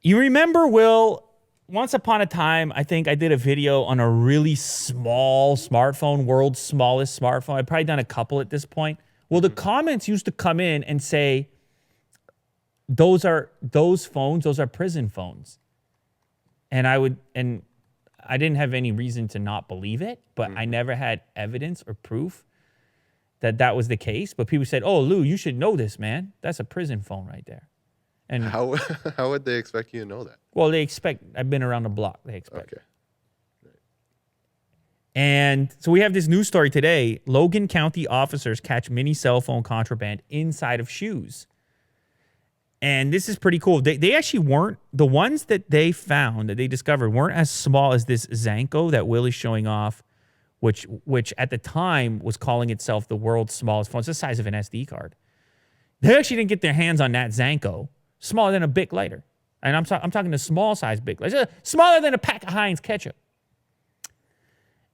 You remember, Will, once upon a time, I think I did a video on a really small smartphone, world's smallest smartphone. I've probably done a couple at this point. Well, the comments used to come in and say, those phones, those are prison phones. And I didn't have any reason to not believe it, but I never had evidence or proof that that was the case. But people said, oh, Lou, you should know this, man. That's a prison phone right there. And How would they expect you to know that? well, they expect, I've been around the block, they expect. Okay. And so we have this news story today. Logan County officers catch mini cell phone contraband inside of shoes. And this is pretty cool. They actually weren't, the ones that they found, that they discovered, weren't as small as this Zanko that Will is showing off, which at the time was calling itself the world's smallest phone. It's the size of an SD card. They actually didn't get their hands on that Zanko, smaller than a Bic lighter. And I'm talking a small size Bic lighter, smaller than a pack of Heinz ketchup.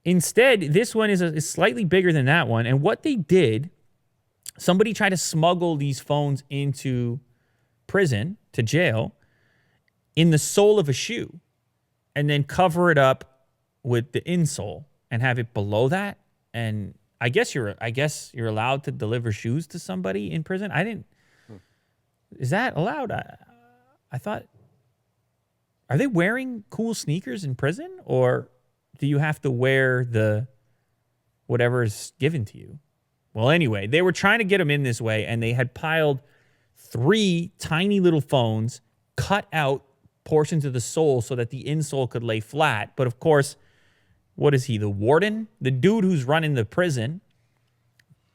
Instead, this one is slightly bigger than that one. And what they did, somebody tried to smuggle these phones into prison, to jail, in the sole of a shoe, and then cover it up with the insole and have it below that. And I guess you're allowed to deliver shoes to somebody in prison. I didn't. Is that allowed? I thought. Are they wearing cool sneakers in prison, or do you have to wear the whatever is given to you? Well, anyway, they were trying to get them in this way, and they had piled 3 tiny little phones, cut out portions of the sole so that the insole could lay flat. But of course, what is he, the warden? The dude who's running the prison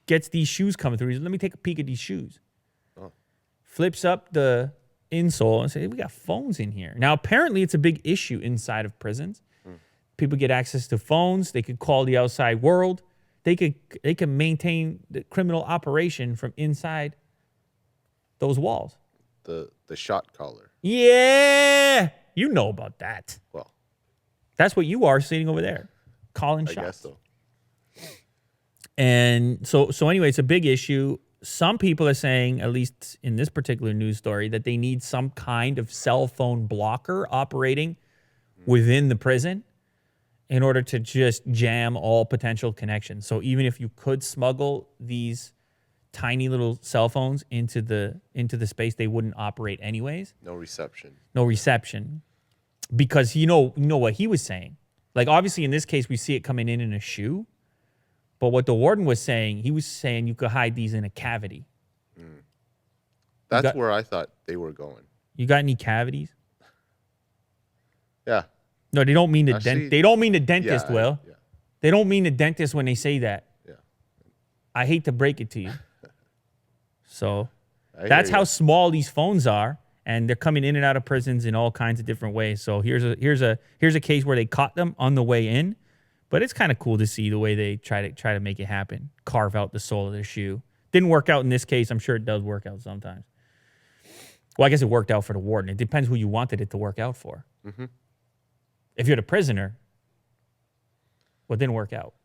gets these shoes coming through. He says, let me take a peek at these shoes. Oh. Flips up the insole and says, hey, we got phones in here. Now, apparently, it's a big issue inside of prisons. People get access to phones. They could call the outside world. They can maintain the criminal operation from inside those walls. The shot caller. Yeah, you know about that. Well, that's what you are sitting over there, calling shots. I guess so. And so anyway, it's a big issue. Some people are saying, at least in this particular news story, that they need some kind of cell phone blocker operating within the prison in order to just jam all potential connections. So even if you could smuggle these tiny little cell phones into the space, they wouldn't operate anyways. No reception. No reception. Because you know what he was saying. Like, obviously in this case we see it coming in a shoe. But what the warden was saying, he was saying you could hide these in a cavity. That's where I thought they were going. You got any cavities? Yeah. No, they don't mean the they don't mean the dentist, yeah, Will. Yeah. They don't mean the dentist when they say that. Yeah. I hate to break it to you. So that's how small these phones are, and they're coming in and out of prisons in all kinds of different ways. So here's a case where they caught them on the way in, but it's kind of cool to see the way they try to make it happen. Carve out the sole of their shoe. Didn't work out in this case. I'm sure it does work out sometimes. Well, I guess it worked out for the warden. It depends who you wanted it to work out for. Mm-hmm. If you're the prisoner, well, it didn't work out.